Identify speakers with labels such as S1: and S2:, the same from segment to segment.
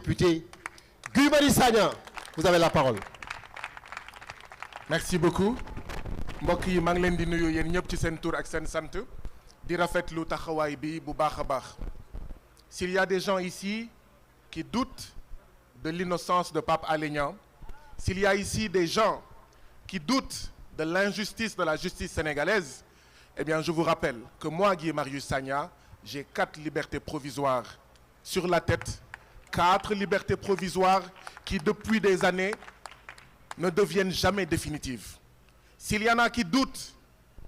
S1: député Guy Marius Sagna, vous avez la parole.
S2: Merci beaucoup mbokk yi maa ngi leen di nuyu yéen ñëpp ci seen tur ak seen sant di rafetlu taxawaay bi bu baax a baax. S'il y a des gens ici qui doutent de l'innocence de Pape Alé Niang, s'il y a ici des gens qui doutent de l'injustice de la justice sénégalaise, eh bien je vous rappelle que moi, Guy Marius Sagna, j'ai 4 libertés provisoires sur la tête, 4 libertés provisoires qui depuis des années ne deviennent jamais définitives. S'il y en a qui doutent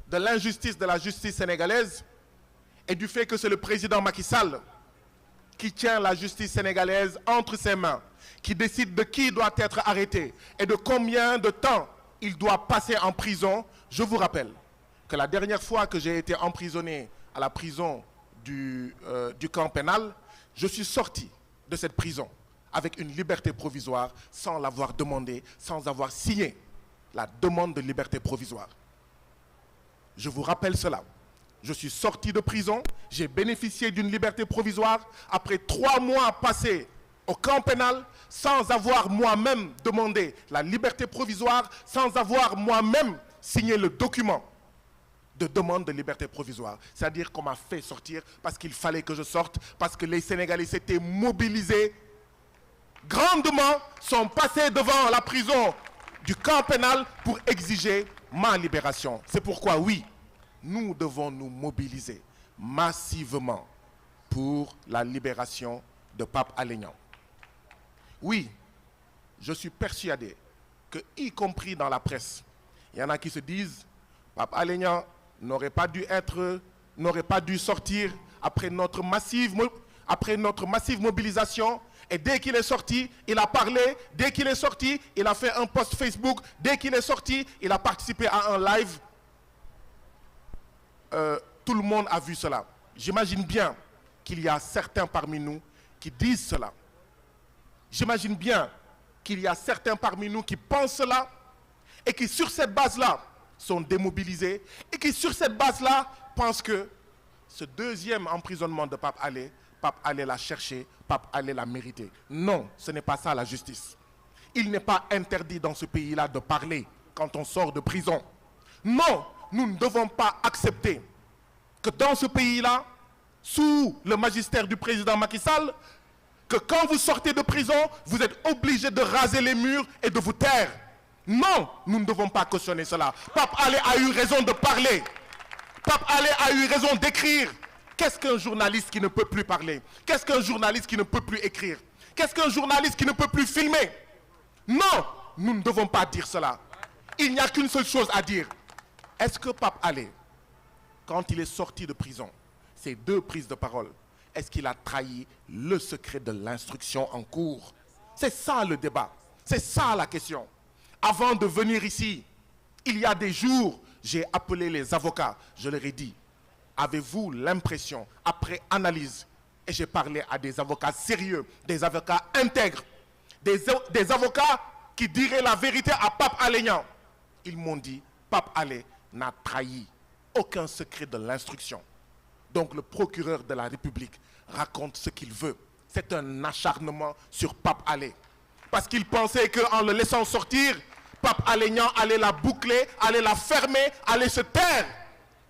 S2: de l'injustice de la justice sénégalaise et du fait que c'est le président Macky Sall qui tient la justice sénégalaise entre ses mains, qui décide de qui doit être arrêté et de combien de temps il doit passer en prison, je vous rappelle que la dernière fois que j'ai été emprisonné à la prison du camp pénal, je suis sorti de cette prison avec une liberté provisoire sans l'avoir demandé, sans avoir signé la demande de liberté provisoire. Je vous rappelle cela. Je suis sorti de prison, j'ai bénéficié d'une liberté provisoire après 3 mois passés au camp pénal sans avoir moi-même demandé la liberté provisoire, sans avoir moi-même signé le document de demande de liberté provisoire. C'est-à-dire qu'on m'a fait sortir parce qu'il fallait que je sorte, parce que les Sénégalais s'étaient mobilisés grandement, sont passés devant la prison du camp pénal pour exiger ma libération. C'est pourquoi, oui, nous devons nous mobiliser massivement pour la libération de Pape Alé Niang. Oui, je suis persuadé que, y compris dans la presse, il y en a qui se disent Pape Alé Niang n'aurait pas dû sortir après notre massive mobilisation. Et dès qu'il est sorti, il a parlé. Dès qu'il est sorti, il a fait un post Facebook. Dès qu'il est sorti, il a participé à un live. Tout le monde a vu cela. J'imagine bien qu'il y a certains parmi nous qui disent cela. J'imagine bien qu'il y a certains parmi nous qui pensent cela et qui, sur cette base-là, sont démobilisés et qui, sur cette base-là, pensent que ce deuxième emprisonnement de Pape Alé l'a cherché, Pape Alé l'a mérité. Non, ce n'est pas ça la justice. Il n'est pas interdit dans ce pays-là de parler quand on sort de prison. Non, nous ne devons pas accepter que dans ce pays-là, sous le magistère du président Macky Sall, que quand vous sortez de prison, vous êtes obligé de raser les murs et de vous taire. Non, nous ne devons pas cautionner cela. Pape Alé a eu raison de parler. Pape Alé a eu raison d'écrire. Qu'est-ce qu'un journaliste qui ne peut plus parler? Qu'est-ce qu'un journaliste qui ne peut plus écrire? Qu'est-ce qu'un journaliste qui ne peut plus filmer? Non, nous ne devons pas dire cela. Il n'y a qu'une seule chose à dire. Est-ce que Pape Alé, quand il est sorti de prison, ces 2 prises de parole, est-ce qu'il a trahi le secret de l'instruction en cours? C'est ça le débat. C'est ça la question. Avant de venir ici, il y a des jours, j'ai appelé les avocats. Je leur ai dit, avez-vous l'impression, après analyse, et j'ai parlé à des avocats sérieux, des avocats intègres, des avocats qui diraient la vérité à Pape Alé Niang. Ils m'ont dit, Pape Alé n'a trahi aucun secret de l'instruction. Donc le procureur de la République raconte ce qu'il veut. C'est un acharnement sur Pape Alé. Parce qu'il pensait qu'en le laissant sortir, Pape Alé Niang allait la boucler, allait la fermer, allait se taire.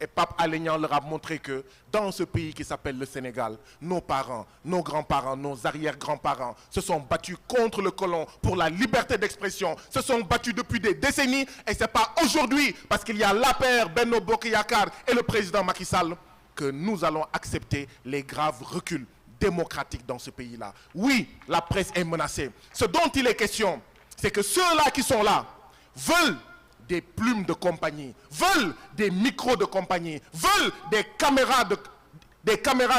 S2: Et Pape Alé Niang leur a montré que dans ce pays qui s'appelle le Sénégal, nos parents, nos grands-parents, nos arrière-grands-parents se sont battus contre le colon pour la liberté d'expression, se sont battus depuis des décennies. Et ce n'est pas aujourd'hui, parce qu'il y a l'APR, Benno Bokk Yakaar et le président Macky Sall, que nous allons accepter les graves reculs démocratiques dans ce pays-là. Oui, la presse est menacée. Ce dont il est question, c'est que ceux-là qui sont là veulent des plumes de compagnie, veulent des micros de compagnie, veulent des caméras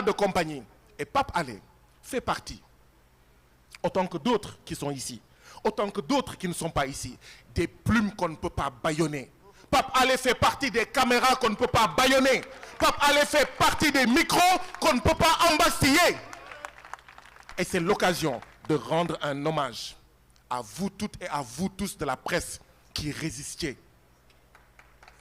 S2: de compagnie. Et Pape Alé fait partie, autant que d'autres qui sont ici, autant que d'autres qui ne sont pas ici, des plumes qu'on ne peut pas bâillonner. Pape Alé fait partie des caméras qu'on ne peut pas bâillonner. Pape Alé fait partie des micros qu'on ne peut pas embastiller. Et c'est l'occasion de rendre un hommage à vous toutes et à vous tous de la presse qui résistiez.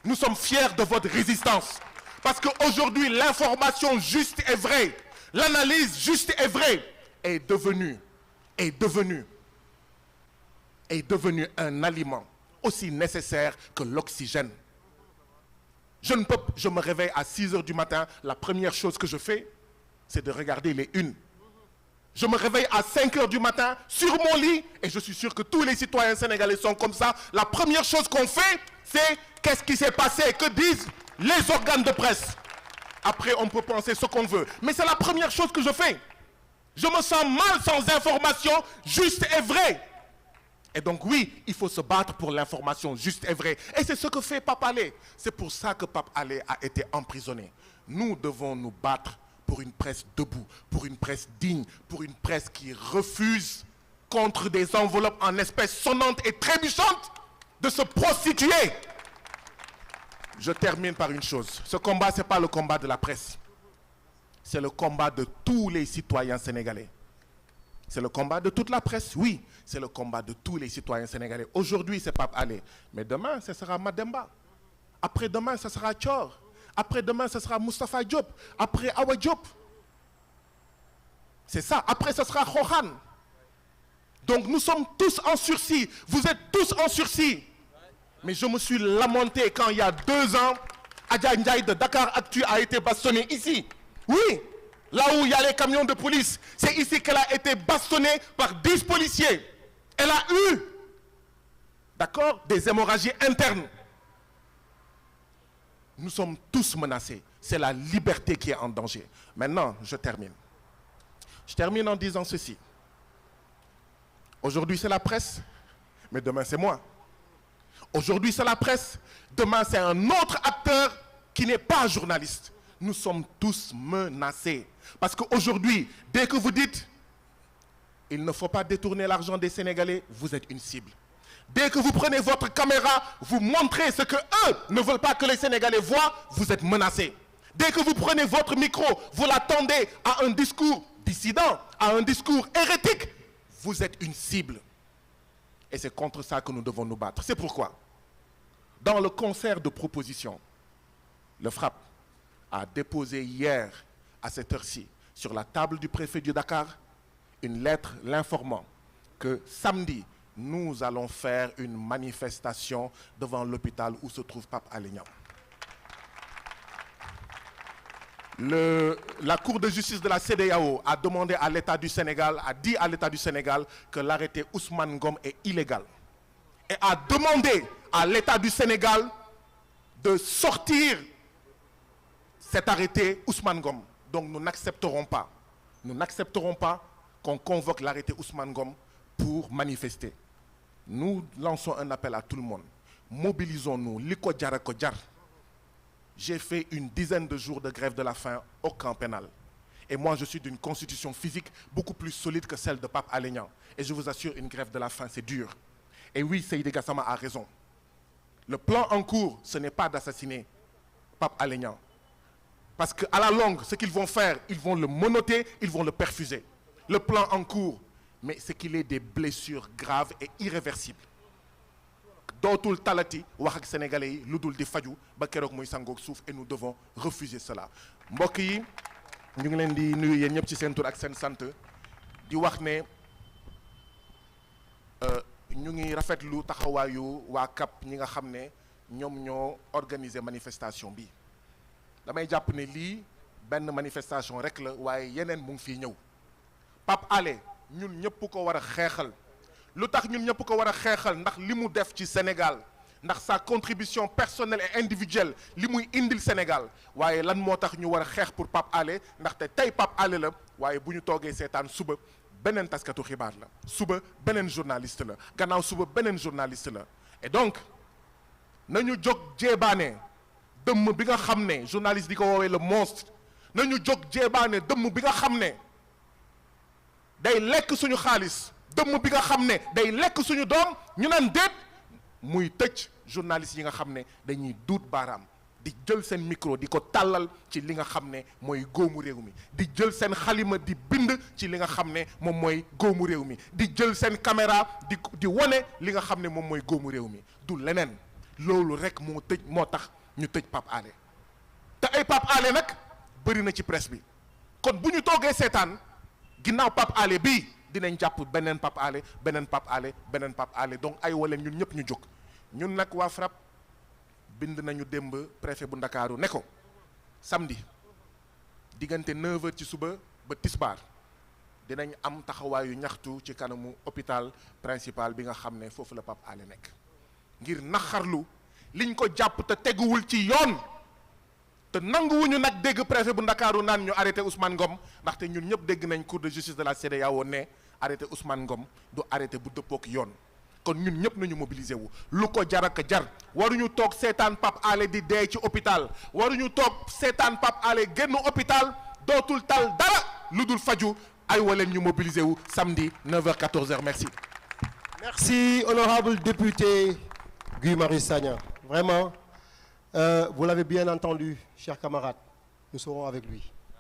S2: Nous sommes fiers de votre résistance. Parce qu'aujourd'hui, l'information juste et vraie, l'analyse juste et vraie est devenue est devenu un aliment aussi nécessaire que l'oxygène. Je me réveille à 6 heures du matin, la première chose que je fais, c'est de regarder les unes. Je me réveille à 5 heures du matin sur mon lit, et je suis sûr que tous les citoyens sénégalais sont comme ça. La première chose qu'on fait, c'est qu'est-ce qui s'est passé, que disent les organes de presse. Après, on peut penser ce qu'on veut. Mais c'est la première chose que je fais. Je me sens mal sans information juste et vraie. Et donc oui, il faut se battre pour l'information juste et vraie. Et c'est ce que fait Pape Alé. C'est pour ça que Pape Alé a été emprisonné. Nous devons nous battre pour une presse debout, pour une presse digne, pour une presse qui refuse, contre des enveloppes en espèces sonnantes et trébuchantes, de se prostituer. Je termine par une chose. Ce combat, ce n'est pas le combat de la presse. C'est le combat de tous les citoyens sénégalais. C'est le combat de toute la presse, oui. C'est le combat de tous les citoyens sénégalais. Aujourd'hui, c'est Pape Alé. Mais demain, ce sera Mademba. Après-demain, ce sera Thior. Après-demain, ce sera Moustapha Diop. Après, Awa Diop. C'est ça. Après, ce sera Rohan. Donc, nous sommes tous en sursis. Vous êtes tous en sursis. Mais je me suis lamenté quand, il y a 2 ans, Adja Ndiaye de Dakar Actu a été bastonnée ici. Oui, là où il y a les camions de police. C'est ici qu'elle a été bastonnée par 10 policiers. Elle a eu, d'accord, des hémorragies internes. Nous sommes tous menacés. C'est la liberté qui est en danger. Maintenant, je termine. Je termine en disant ceci. Aujourd'hui, c'est la presse, mais demain, c'est moi. Aujourd'hui, c'est la presse. Demain, c'est un autre acteur qui n'est pas journaliste. Nous sommes tous menacés. Parce qu'aujourd'hui, dès que vous dites « il ne faut pas détourner l'argent des Sénégalais », vous êtes une cible. Dès que vous prenez votre caméra, vous montrez ce qu'eux ne veulent pas que les Sénégalais voient, vous êtes menacés. Dès que vous prenez votre micro, vous l'attendez à un discours dissident, à un discours hérétique, vous êtes une cible. Et c'est contre ça que nous devons nous battre. C'est pourquoi, dans le concert de propositions, le FRAPP a déposé hier, à cette heure-ci, sur la table du préfet du Dakar, une lettre l'informant que samedi, nous allons faire une manifestation devant l'hôpital où se trouve Pape Alé Niang. La Cour de justice de la CEDEAO a demandé à l'État du Sénégal, a dit à l'État du Sénégal que l'arrêté Ousmane Ngom est illégal. Et a demandé à l'État du Sénégal de sortir cet arrêté Ousmane Ngom. Donc nous n'accepterons pas qu'on convoque l'arrêté Ousmane Ngom pour manifester. Nous lançons un appel à tout le monde. Mobilisons-nous. Liko djara ko djar. J'ai fait une dizaine de jours de grève de la faim au camp pénal. Et moi, je suis d'une constitution physique beaucoup plus solide que celle de Pape Alé Niang. Et je vous assure, une grève de la faim, c'est dur. Et oui, Seydi Gassama a raison. Le plan en cours, ce n'est pas d'assassiner Pape Alé Niang. Parce qu'à la longue, ce qu'ils vont faire, ils vont le menotter, ils vont le perfuser. Le plan en cours, mais c'est qu'il ait des blessures graves et irréversibles. Dootul talati wax ak sénégalais yi lu dul di faju ba keroog muy sangoog suuf et nous devons refuser cela. Mbokk yi ñu ngi leen di nuyu yéen ñëpp ci seen tur ak seen sant di wax ne ñu ngi rafetlu taxawaayu waa CAP ñi nga xam ne ñoom ñoo organiser manifestation bi. Damay jàpp ne lii benn manifestation rek la waaye yeneen mu ngi fii ñëw. Pape Alé ñun ñëpp ko war a xeexal. lu tax ñun ñëpp ko war a xeexal ndax li mu def ci Sénégal ndax sa contribution personnelle et individuelle li muy indil Sénégal waaye lan moo tax ñu war a xeex pour Pape Alé ndaxte tey Pape Alé la waaye bu ñu toogee seetaan suba beneen taskatu xibaar la suba beneen journaliste la gannaaw suba beneen journaliste la et donc nañu jóg jéebaane dëmm bi nga xam ne journaliste di ko woowee le monstre nañu jóg jéebaane dëmm bi nga xam ne day lekk suñu xaalis dëmm bi nga xam ne day lekk suñu doom ñu naan déet muy tëj journaliste yi nga xam ne dañuy duut baaraam di jël seen micro di ko tàllal ci li nga xam ne mooy góomu réew mi di jël seen xalima di bind ci li nga xam ne moom mooy góomu réew mi di jël seen caméra di wane li nga xam ne moom mooy góomu réew mi du leneen loolu rek moo tax ñu tëj Pape Alé te ay Pape Alé nag bëri na ci presse bi kon bu ñu toogee seetaan ginnaaw Pape Alé bii dinañ jàpp beneen Pape Alé beneen Pape Alé beneen Pape Alé donc ay waleen ñun ñëpp ñu jóg ñun nag waa FRAPP bind nañu démb préfet bu Ndakaaru ne ko samedi diggante 9h ci suba ba tisbaar dinañ am taxawaayu ñaxtu ci kanamu hôpital principal bi nga xam ne foofu la Pape Alé nekk ngir naxarlu liñ ko jàpp te teguwul ci yoon te nanguwuñu nag dégg préfet bu Ndakaaru naan ñu arrêté Ousmane Ngom ndaxte ñun ñëpp dégg nañ cour de justice de la CEDEAO ne arrêté Ousmane Ngom du arrêté bu dëppook yoon kon ñun ñëpp nañu mobiliser wu lu ko jar ak jar waruñu toog seetaan Pape Alé di dee ci hôpital waruñu toog seetaan Pape Alé génn hôpital dootul tal dara lu dul faju ay waleen ñu mobiliser wu samedi 9h 14h merci.
S1: Merci, honorable député Guy Marius Sagna. Vraiment, vous l'avez bien entendu, chers camarades, nous serons avec lui.